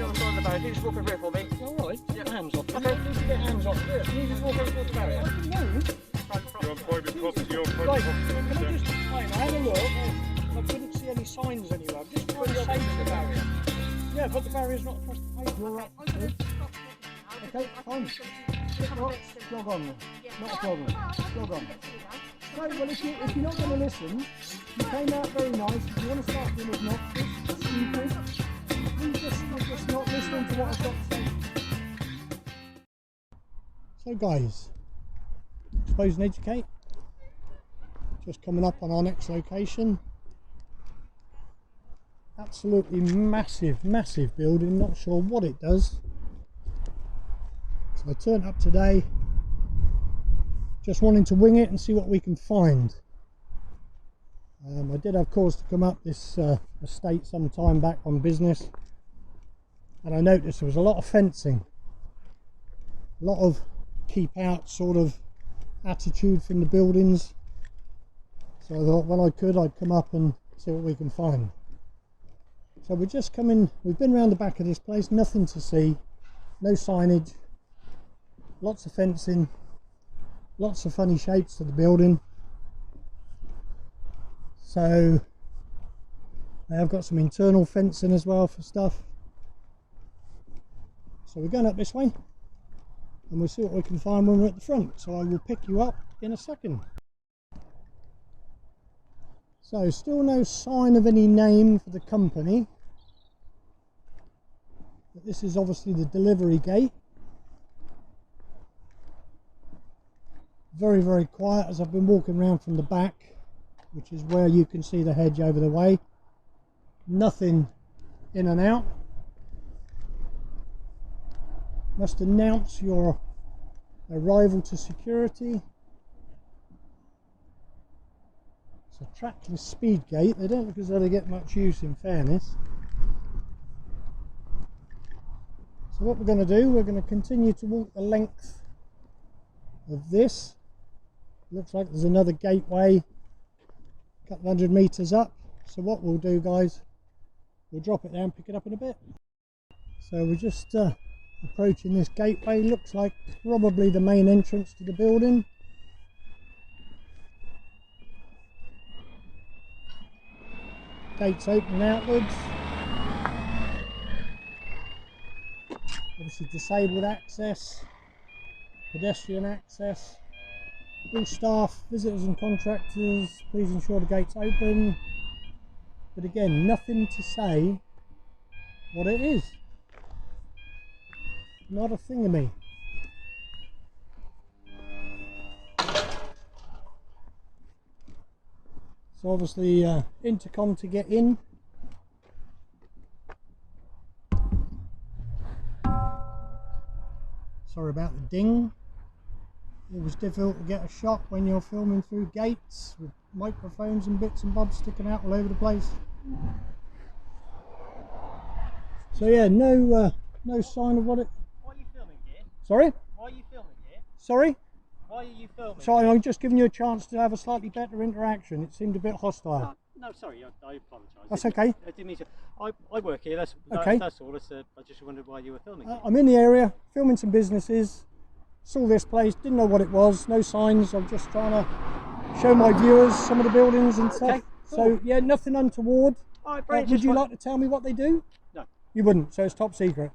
on the side of the barrier. You just walk over here for me. Alright, get your hands off. Okay. You need to get hands off. Yeah. You just walk over towards the barrier. No. You're on private property, you're on private Right, property. can I just explain? I had a look. I couldn't see any signs anywhere. I'm just trying to save the barrier. Yeah, but the barrier's not across the pavement. Okay, fine. Jog on then. Not a problem. Jog on. No, well, if you're not going to listen, you came out very nice. If you want to start being obnoxious, stupid, you're just not listening to what I've got to say. So guys, expose and educate. Just coming up on our next location. Absolutely massive, massive building. Not sure what it does. So I turned up today, just wanting to wing it and see what we can find. I did have cause to come up this estate some time back on business, and I noticed there was a lot of fencing, a lot of keep out sort of attitude from the buildings. So I thought when I could, I'd come up and see what we can find. So we're just coming, we've been around the back of this place, nothing to see, no signage, lots of fencing, lots of funny shapes to the building. So they have got some internal fencing as well for stuff. So we're going up this way and we'll see what we can find when we're at the front. So I will pick you up in a second. So still no sign of any name for the company. But this is obviously the delivery gate. Very, very quiet as I've been walking around from the back, which is where you can see the hedge over the way. Nothing in and out. Must announce your arrival to security. It's a trackless speed gate. They don't look as though they get much use, in fairness. So what we're going to do, we're going to continue to walk the length of this. Looks like there's another gateway a couple of 100 meters up. So what we'll do, guys, we'll drop it down, pick it up in a bit. So we're just approaching this gateway. Looks like probably the main entrance to the building. Gates opening outwards. Obviously disabled access, pedestrian access. All staff, visitors and contractors, please ensure the gate's open. But again, nothing to say what it is. Not a thing of me. So obviously intercom to get in. Sorry about the ding. Always difficult to get a shot when you're filming through gates with microphones and bits and bobs sticking out all over the place. So yeah, no sign of what it... Why are you filming here? Sorry? Why are you filming here? Sorry? Why are you filming? Sorry, I'm just giving you a chance to have a slightly better interaction. It seemed a bit hostile. No, sorry, I apologise. That's okay. I didn't mean to. I work here. That's okay. That's all. I just wondered why you were filming. I'm in the area, filming some businesses. Saw this place, didn't know what it was. No signs. I'm just trying to show my viewers some of the buildings and stuff. Okay, cool. So yeah, nothing untoward. All right, brilliant. Would you like to tell me what they do? No. You wouldn't. So it's top secret.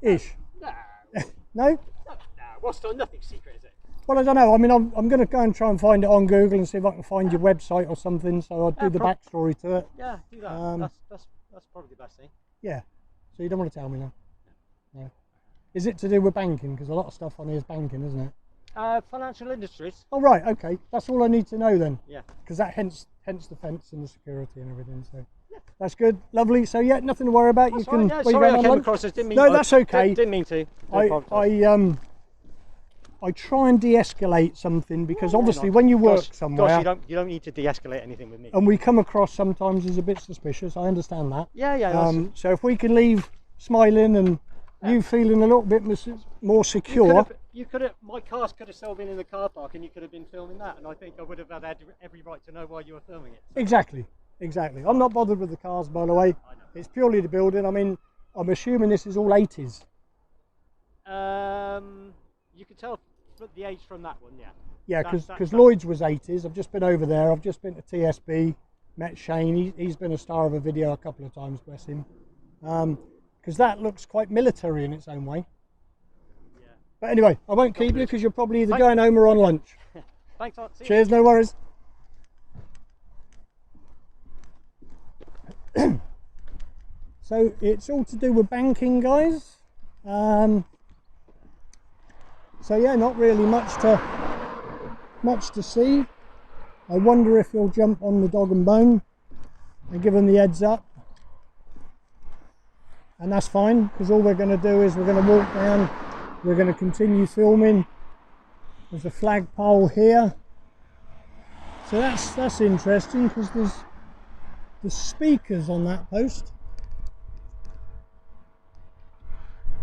Ish. No. No? No. What's nothing secret, is it? Well, I don't know. I mean, I'm going to go and try and find it on Google and see if I can find your website or something. So I'll do the backstory to it. Yeah, do that. That's probably the best thing. Yeah. So you don't want to tell me now? No. Is it to do with banking? Because a lot of stuff on here is banking, isn't it? Financial industries. Oh right, okay. That's all I need to know then. Yeah. Because that hence the fence and the security and everything. So yeah. That's good, lovely. So yeah, nothing to worry about. That's you can. right, yeah, sorry, I came across this. Didn't mean. No, that's okay. Didn't mean to. I try and de-escalate something because obviously when you work somewhere, you don't need to de-escalate anything with me. And we come across sometimes as a bit suspicious. I understand that. Yeah. So if we can leave smiling and you feeling a little bit more secure. My cars could have still been in the car park and you could have been filming that, and I think I would have had every right to know why you were filming it. So. Exactly. I'm not bothered with the cars, by the way. It's purely the building. I mean, I'm assuming this is all 80s. You could tell the age from that one, yeah. Yeah, because Lloyd's was 80s. I've just been over there. I've just been to TSB, met Shane. He's been a star of a video a couple of times, bless him. Because that looks quite military in its own way. Yeah. But anyway, I won't keep you because you're probably either going home or on lunch. Thanks a lot. See you. Cheers, no worries. So it's all to do with banking, guys. So yeah, not really much to see. I wonder if he'll jump on the dog and bone and give him the heads up. And that's fine, because all we're going to do is we're going to walk down, we're going to continue filming. There's a flagpole here. So that's interesting, because there's speakers on that post.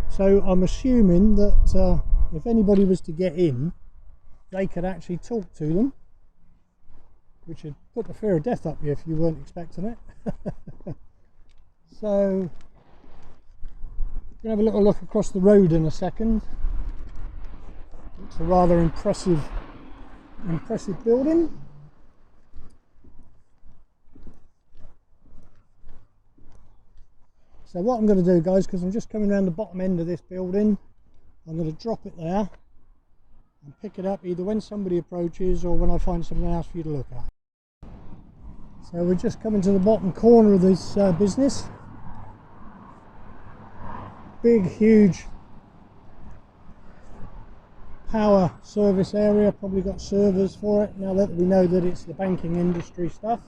So I'm assuming that if anybody was to get in, they could actually talk to them, which would put the fear of death up you if you weren't expecting it. So we're going to have a little look across the road in a second. It's a rather impressive building. So what I'm going to do, guys, because I'm just coming around the bottom end of this building, I'm going to drop it there and pick it up either when somebody approaches or when I find something else for you to look at. So we're just coming to the bottom corner of this business. Big, huge power service area, probably got servers for it now that we know that it's the banking industry stuff.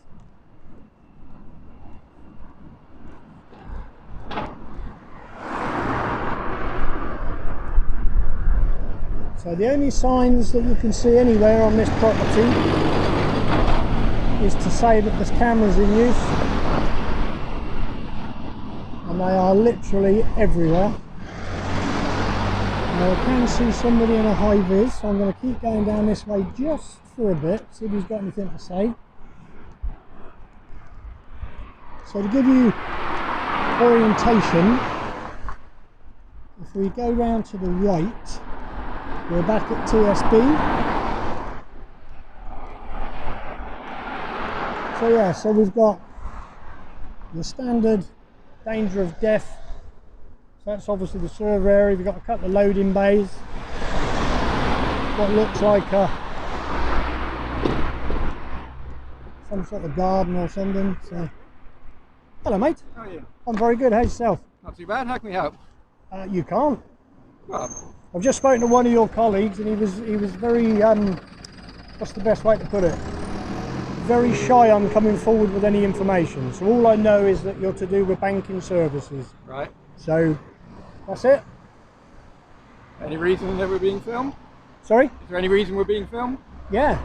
So the only signs that you can see anywhere on this property is to say that there's cameras in use, and they are literally everywhere. Now I can see somebody in a high vis, so I'm going to keep going down this way just for a bit, see if he's got anything to say. So to give you orientation, if we go round to the right, we're back at TSB. So yeah, so we've got the standard danger of death. So that's obviously the server area. We've got a couple of loading bays. What looks like some sort of garden or something. So, hello mate. How are you? I'm very good. How's yourself? Not too bad. How can we help? You can't. Well, I've just spoken to one of your colleagues, and he was very what's the best way to put it? Very shy on coming forward with any information. So all I know is that you're to do with banking services. right. So that's it. Any reason that we're being filmed? Sorry? Is there any reason we're being filmed? Yeah.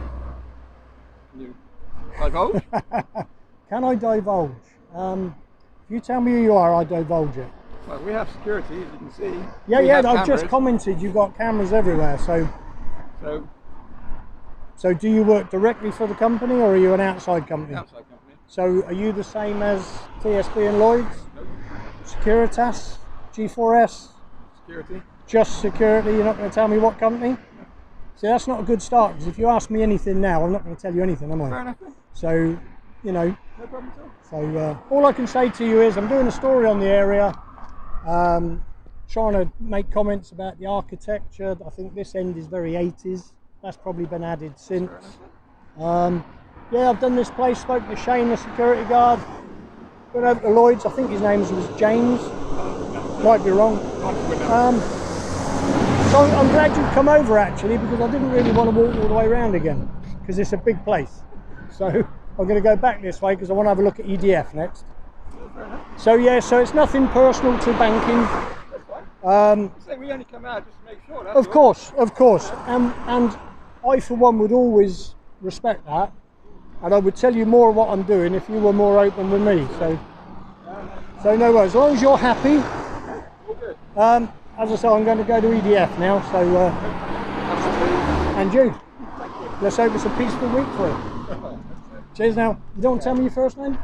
Can you divulge? Can I divulge? If you tell me who you are, I divulge it. Well, we have security, as you can see. Yeah, We yeah. have I've just cameras, commented. You've got cameras everywhere. So do you work directly for the company, or are you an outside company? outside company. So are you the same as TSB and Lloyd's? Nope. Securitas? G4S? Security. Just security? You're not going to tell me what company? See, that's not a good start, because if you ask me anything now, I'm not going to tell you anything, am I? Fair enough. Then. So, you know, No problem at all. so all I can say to you is I'm doing a story on the area, trying to make comments about the architecture. I think this end is very 80s. That's probably been added since. Yeah, I've done this place, spoken to Shane, the security guard, went over to Lloyd's. I think his name was James, might be wrong. So I'm glad you've come over actually, because I didn't really want to walk all the way around again, because it's a big place. So I'm going to go back this way because I want to have a look at EDF next. So yeah, so it's nothing personal to banking. So we only come out just to make sure. That's Of all. course, and I for one would always respect that, and I would tell you more of what I'm doing if you were more open with me. So no worries, as long as you're happy. All good. As I say, I'm going to go to EDF now. So and you, let's hope it's a peaceful week for you. Cheers now. You don't tell me your first name?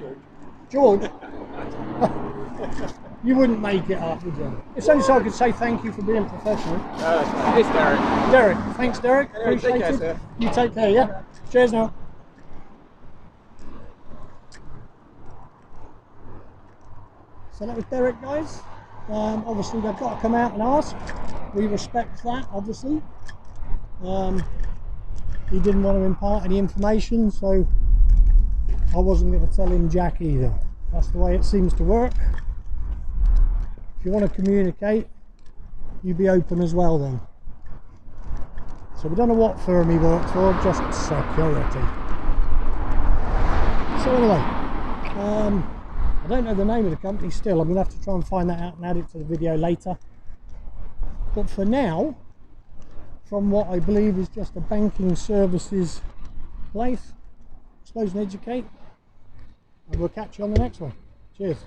George. George? You wouldn't make it up, would you? It's only so I could say thank you for being professional. It's Derek. Derek, thanks Derek. Anyway, take Appreciate care, it. sir. You take care, yeah? Cheers now. So that was Derek, guys. Obviously they've got to come out and ask. We respect that, obviously. He didn't want to impart any information, so I wasn't going to tell him jack either. That's the way it seems to work. If you want to communicate, you be open as well then. So we don't know what firm he works for, just security. So anyway, I don't know the name of the company still. I'm going to have to try and find that out and add it to the video later. But for now, from what I believe is just a banking services place, Expose and Educate, and we'll catch you on the next one. Cheers.